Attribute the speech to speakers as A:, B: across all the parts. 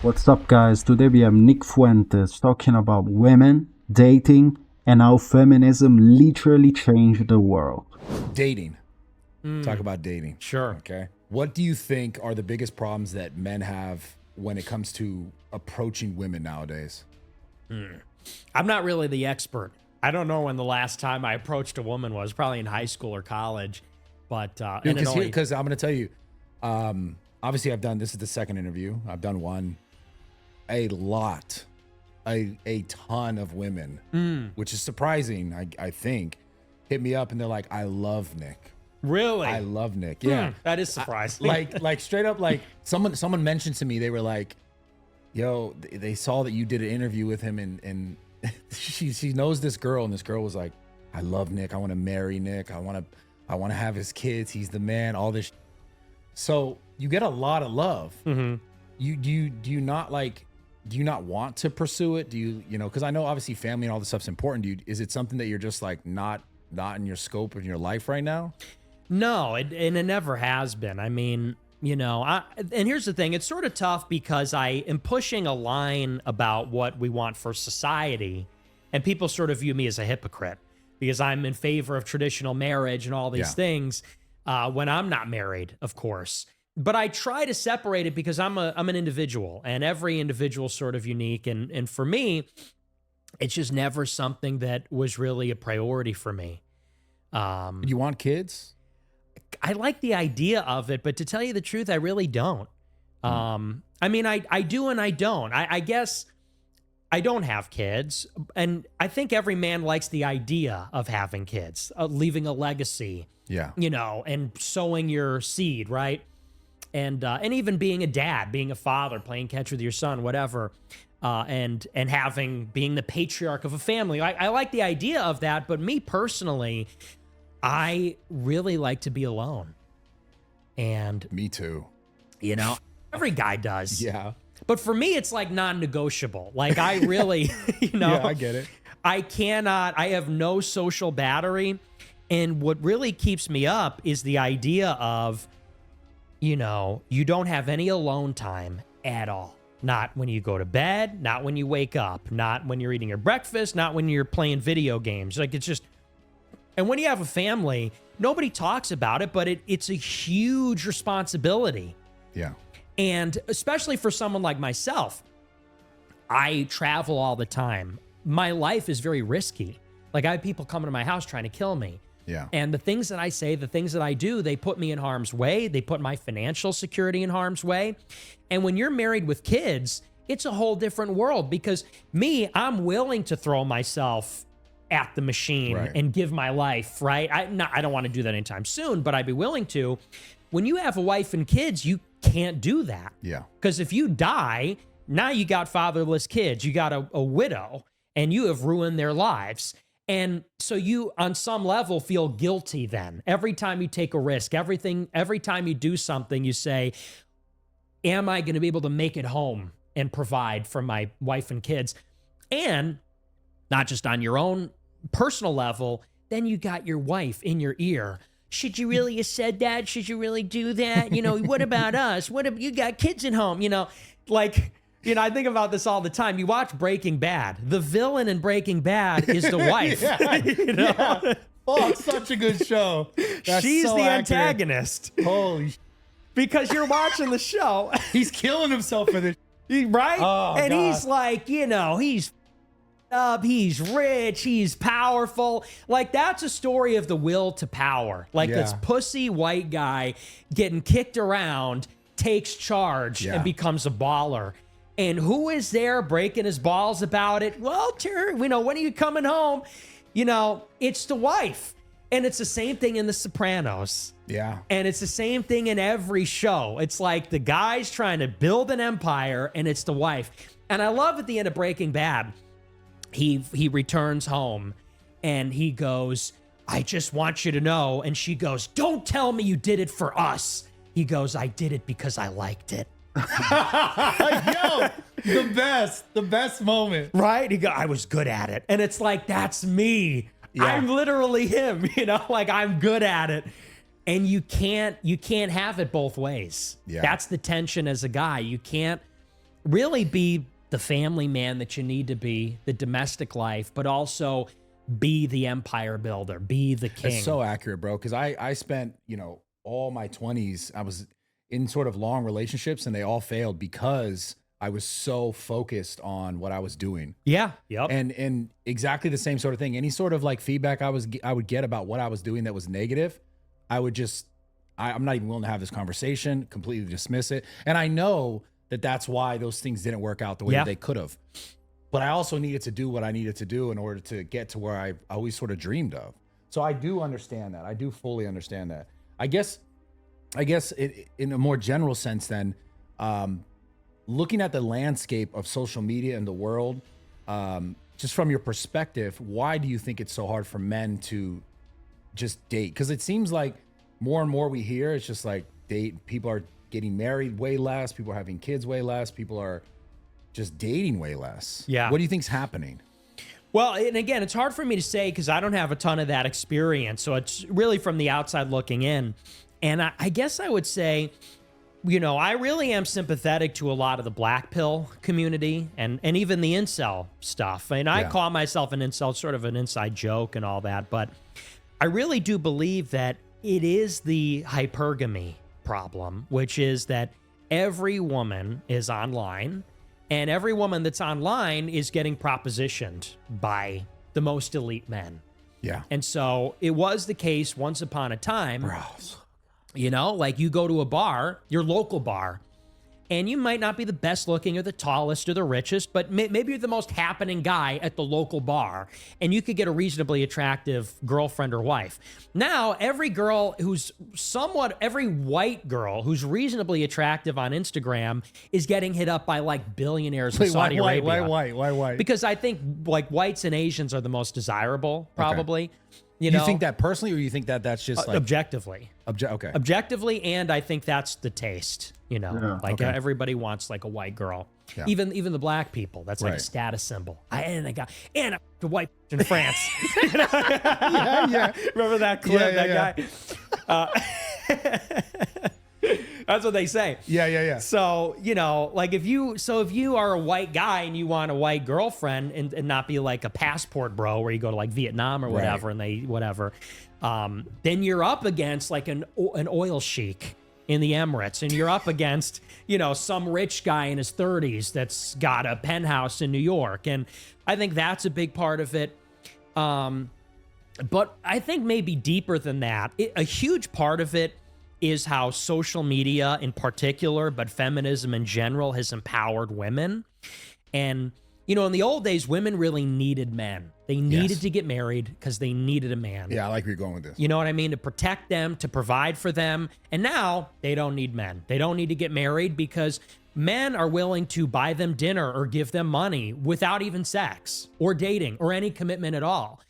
A: What's up, guys? Today we have Nick Fuentes talking about women, dating, and how feminism literally changed the world.
B: Dating. Talk about dating.
C: Sure.
B: Okay. What do you think are the biggest problems that men have when it comes to approaching women nowadays?
C: I'm not really the expert. I don't know when the last time I approached a woman was, probably in high school or college. But
B: Because I'm going to tell you, obviously this is the second interview. I've done one. A ton of women, which is surprising, I think, hit me up and they're like, I love Nick.
C: Really?
B: I love Nick. Yeah.
C: That is surprising.
B: Like straight up, like someone mentioned to me, they were like, yo, they saw that you did an interview with him and she knows this girl, and this girl was like, I love Nick. I want to marry Nick. I want to have his kids. He's the man, all this. So you get a lot of love.
C: Mm-hmm.
B: Do you not want to pursue it? Do you know, because I know obviously family and all this stuff's important. Is it something that you're just like not in your scope in your life right now?
C: No, and it never has been. I mean, and here's the thing. It's sort of tough because I am pushing a line about what we want for society, and people sort of view me as a hypocrite because I'm in favor of traditional marriage and all these things when I'm not married, of course. But I try to separate it because I'm an individual, and every individual is sort of unique. And for me, it's just never something that was really a priority for me.
B: You want kids?
C: I like the idea of it, but to tell you the truth, I really don't. I mean, I do and I don't. I guess I don't have kids, and I think every man likes the idea of having kids, leaving a legacy.
B: Yeah.
C: And sowing your seed, right? And even being a dad, being a father, playing catch with your son, whatever, and being the patriarch of a family. I like the idea of that, but me personally, I really like to be alone. And
B: me too.
C: Every guy does.
B: Yeah.
C: But for me, it's like non-negotiable. Like I really,
B: Yeah, I get it.
C: I have no social battery. And what really keeps me up is the idea of, you don't have any alone time at all. Not when you go to bed, not when you wake up, not when you're eating your breakfast, not when you're playing video games. Like it's just, and when you have a family, nobody talks about it, but it's a huge responsibility.
B: Yeah.
C: And especially for someone like myself, I travel all the time. My life is very risky. Like I have people coming to my house trying to kill me.
B: Yeah.
C: And the things that I say, the things that I do, they put me in harm's way. They put my financial security in harm's way. And when you're married with kids, it's a whole different world because I'm willing to throw myself at the machine and give my life, right? I don't want to do that anytime soon, but I'd be willing to. When you have a wife and kids, you can't do that.
B: Yeah.
C: Because if you die, now you got fatherless kids, you got a widow, and you have ruined their lives. And so you, on some level, feel guilty then. Every time you take a risk, every time you do something, you say, am I going to be able to make it home and provide for my wife and kids? And not just on your own personal level, then you got your wife in your ear. Should you really have said that? Should you really do that? What about us? What if you got kids at home? I think about this all the time. You watch Breaking Bad. The villain in Breaking Bad is the wife.
B: Yeah. Oh, it's such a good show.
C: She's so the antagonist.
B: Holy
C: because you're watching the show.
B: He's killing himself for this.
C: Right?
B: Oh,
C: and
B: God.
C: He's like, he's up, he's rich, he's powerful. Like that's a story of the will to power. Like this pussy white guy getting kicked around, takes charge and becomes a baller. And who is there breaking his balls about it? Walter, when are you coming home? It's the wife. And it's the same thing in The Sopranos.
B: Yeah.
C: And it's the same thing in every show. It's like the guy's trying to build an empire and it's the wife. And I love at the end of Breaking Bad, he returns home and he goes, I just want you to know. And she goes, don't tell me you did it for us. He goes, I did it because I liked it.
B: Yo, the best moment.
C: Right? He goes, I was good at it. And it's like, that's me. Yeah. I'm literally him, like I'm good at it. And you can't have it both ways.
B: Yeah.
C: That's the tension as a guy. You can't really be the family man that you need to be, the domestic life, but also be the empire builder, be the king.
B: It's so accurate, bro. Because I spent, all my 20s, I was in sort of long relationships and they all failed because I was so focused on what I was doing.
C: Yeah. Yep.
B: And exactly the same sort of thing. Any sort of like feedback I would get about what I was doing that was negative, I'm not even willing to have this conversation, completely dismiss it. And I know that that's why those things didn't work out the way that they could have. But I also needed to do what I needed to do in order to get to where I always sort of dreamed of. So I do understand that. I do fully understand that. I guess in a more general sense then, looking at the landscape of social media and the world, just from your perspective, why do you think it's so hard for men to just date? Because it seems like more and more we hear, it's just like people are getting married way less, people are having kids way less, people are just dating way less.
C: Yeah.
B: What do you think's happening?
C: Well, and again, it's hard for me to say because I don't have a ton of that experience. So it's really from the outside looking in. And I guess I would say, I really am sympathetic to a lot of the black pill community and even the incel stuff. And I call myself an incel, sort of an inside joke and all that. But I really do believe that it is the hypergamy problem, which is that every woman is online. And every woman that's online is getting propositioned by the most elite men.
B: Yeah.
C: And so it was the case once upon a time,
B: Bro.
C: like you go to a bar, your local bar, and you might not be the best looking or the tallest or the richest, but maybe you're the most happening guy at the local bar, and you could get a reasonably attractive girlfriend or wife. Now, every white girl who's reasonably attractive on Instagram is getting hit up by like billionaires in Saudi Arabia.
B: Why?
C: Because I think like whites and Asians are the most desirable, probably.
B: Okay. You think that personally, or you think that that's just like
C: objectively?
B: Okay.
C: Objectively, and I think that's the taste. Everybody wants like a white girl. Yeah. Even the black people, that's like a status symbol. I got the white in France.
B: Yeah.
C: Remember that clip? Guy. That's what they say.
B: Yeah.
C: So, if you are a white guy and you want a white girlfriend and not be like a passport bro where you go to like Vietnam or whatever then you're up against like an oil sheik in the Emirates, and you're up against, some rich guy in his 30s that's got a penthouse in New York. And I think that's a big part of it. But I think maybe deeper than that, a huge part of it is how social media in particular, but feminism in general, has empowered women. And, in the old days, women really needed men. They needed to get married because they needed a man.
B: Yeah, I like where you're going with this.
C: You know what I mean? To protect them, to provide for them. And now they don't need men. They don't need to get married because men are willing to buy them dinner or give them money without even sex or dating or any commitment at all.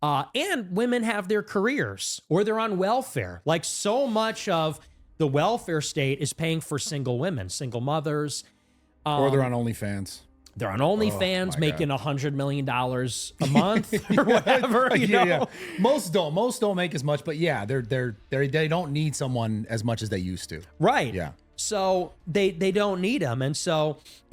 C: And women have their careers or they're on welfare. Like so much of the welfare state is paying for single women, single mothers.
B: Or they're on OnlyFans.
C: They're on OnlyFans making $100 million a month or whatever.
B: Yeah. Most don't make as much, but yeah, they don't need someone as much as they used to.
C: Right.
B: Yeah.
C: So they don't need them. And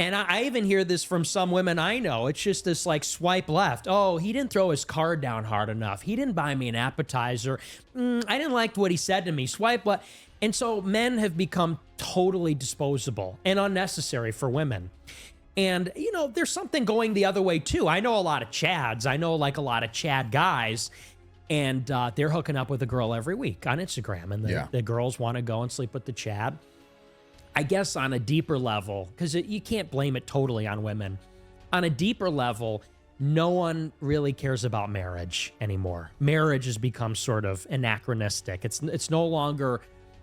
C: I even hear this from some women I know. It's just this like swipe left. Oh, he didn't throw his card down hard enough. He didn't buy me an appetizer. I didn't like what he said to me. Swipe left. And so men have become totally disposable and unnecessary for women. And, there's something going the other way too. I know a lot of Chads. I know like a lot of Chad guys, and they're hooking up with a girl every week on Instagram. And the girls want to go and sleep with the Chad. I guess on a deeper level, because you can't blame it totally on women. On a deeper level, no one really cares about marriage anymore. Marriage has become sort of anachronistic. It's no longer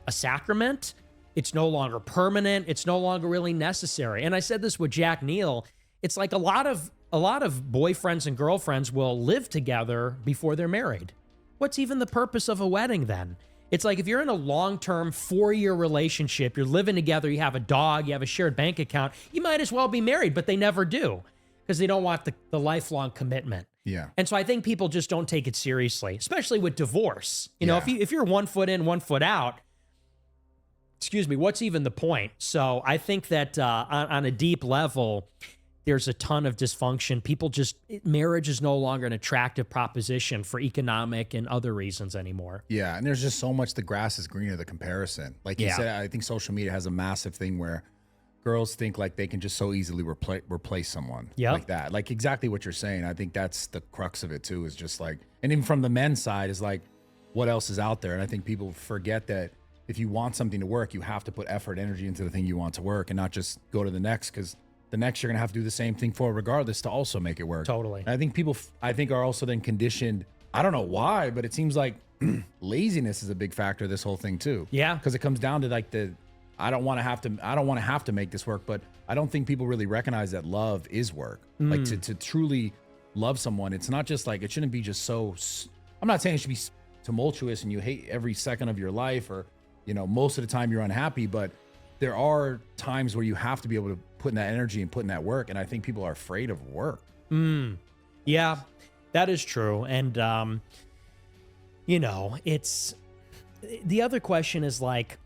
C: a sacrament. It's no longer permanent. It's no longer really necessary. And I said this with Jack Neal. It's like a lot of boyfriends and girlfriends will live together before they're married. What's even the purpose of a wedding then? It's like if you're in a long-term 4-year relationship, you're living together, you have a dog, you have a shared bank account, you might as well be married, but they never do because they don't want the lifelong commitment.
B: Yeah.
C: And so I think people just don't take it seriously, especially with divorce. If you're 1 foot in, 1 foot out, excuse me, what's even the point? So I think that on a deep level, there's a ton of dysfunction. Marriage is no longer an attractive proposition for economic and other reasons anymore.
B: Yeah, and there's just so much the grass is greener, the comparison. Like you said, I think social media has a massive thing where girls think like they can just so easily replace someone like that. Like exactly what you're saying. I think that's the crux of it too, is just like, and even from the men's side is like, what else is out there? And I think people forget that if you want something to work, you have to put effort, energy into the thing you want to work and not just go to the next, because the next you're going to have to do the same thing for regardless to also make it work.
C: Totally.
B: And I think people, are also then conditioned. I don't know why, but it seems like laziness is a big factor of this whole thing too.
C: Yeah.
B: Because it comes down to like I don't want to have to make this work, but I don't think people really recognize that love is work. Like to truly love someone, it's not just like, it shouldn't be just so, I'm not saying it should be tumultuous and you hate every second of your life, or, you know, most of the time you're unhappy, but there are times where you have to be able to put in that energy and put in that work. And I think people are afraid of work.
C: Yeah, that is true. And, you know, it's the other question is like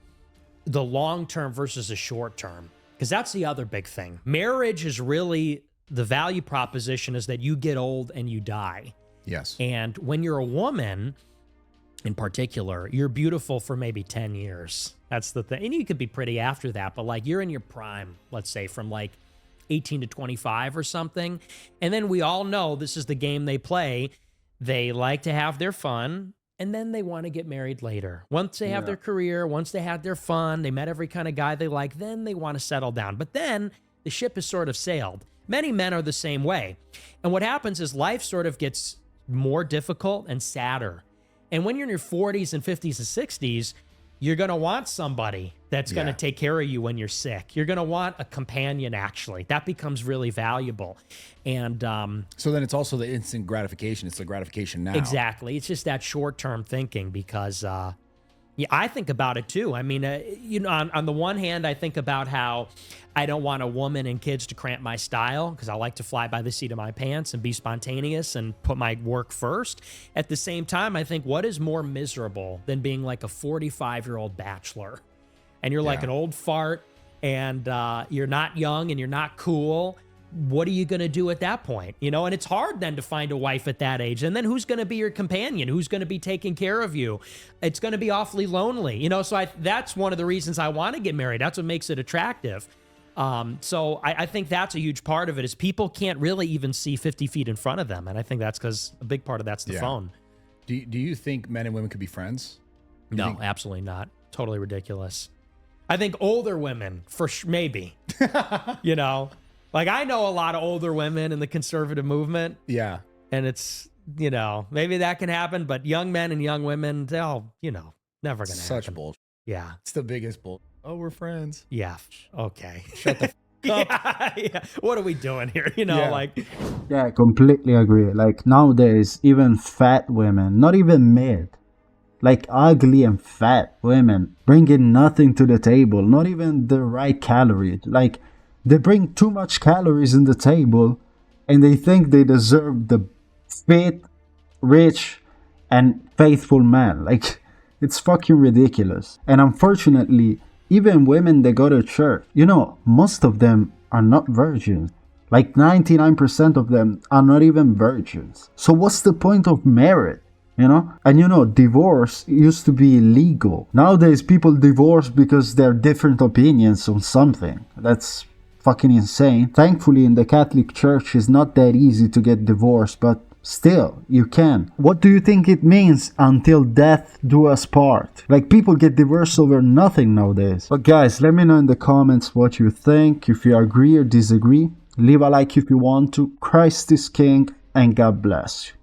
C: the long term versus the short term, because that's the other big thing. Marriage is really the value proposition is that you get old and you die.
B: Yes.
C: And when you're a woman in particular, you're beautiful for maybe 10 years. That's the thing. And you could be pretty after that, but like you're in your prime, let's say from like 18 to 25 or something. And then we all know this is the game they play. They like to have their fun, and then they want to get married later. Once they have their career, once they had their fun, they met every kind of guy they like, then they want to settle down. But then the ship has sort of sailed. Many men are the same way. And what happens is life sort of gets more difficult and sadder. And when you're in your 40s and 50s and 60s, you're going to want somebody that's going to take care of you when you're sick. You're going to want a companion, actually. That becomes really valuable. And
B: so then it's also the instant gratification. It's the gratification now.
C: Exactly. It's just that short-term thinking because, I think about it too. I mean, you know, on the one hand, I think about how I don't want a woman and kids to cramp my style because I like to fly by the seat of my pants and be spontaneous and put my work first. At the same time, I think what is more miserable than being like a 45-year-old bachelor and you're like an old fart and you're not young and you're not cool. What are you going to do at that point? You know, and it's hard then to find a wife at that age. And then who's going to be your companion? Who's going to be taking care of you? It's going to be awfully lonely, you know? So that's one of the reasons I want to get married. That's what makes it attractive. So I think that's a huge part of it is people can't really even see 50 feet in front of them. And I think that's because a big part of that's the phone.
B: Do you think men and women could be friends?
C: No, absolutely not. Totally ridiculous. I think older women maybe, you know, like I know a lot of older women in the conservative movement.
B: Yeah.
C: And it's, you know, maybe that can happen, but young men and young women, they'll, you know, never going to happen.
B: Such bullshit.
C: Yeah.
B: It's the biggest bullshit. Oh, we're friends.
C: Yeah. Okay.
B: Shut the up.
C: Yeah. What are we doing here? You know, like.
A: Yeah, I completely agree. Like nowadays, even fat women, not even mid, like ugly and fat women, bringing nothing to the table, not even the right calories. Like, they bring too much calories in the table and they think they deserve the fit, rich, and faithful man. Like, it's fucking ridiculous. And unfortunately, even women that go to church, you know, most of them are not virgins. Like 99% of them are not even virgins. So what's the point of marriage? You know? And you know, divorce used to be illegal. Nowadays, people divorce because they're different opinions on something. That's fucking insane. Thankfully, in the Catholic Church, it's not that easy to get divorced, but still, you can. What do you think it means until death do us part? Like, people get divorced over nothing nowadays. But guys, let me know in the comments what you think. If you agree or disagree, leave a like if you want to. Christ is King, and God bless you.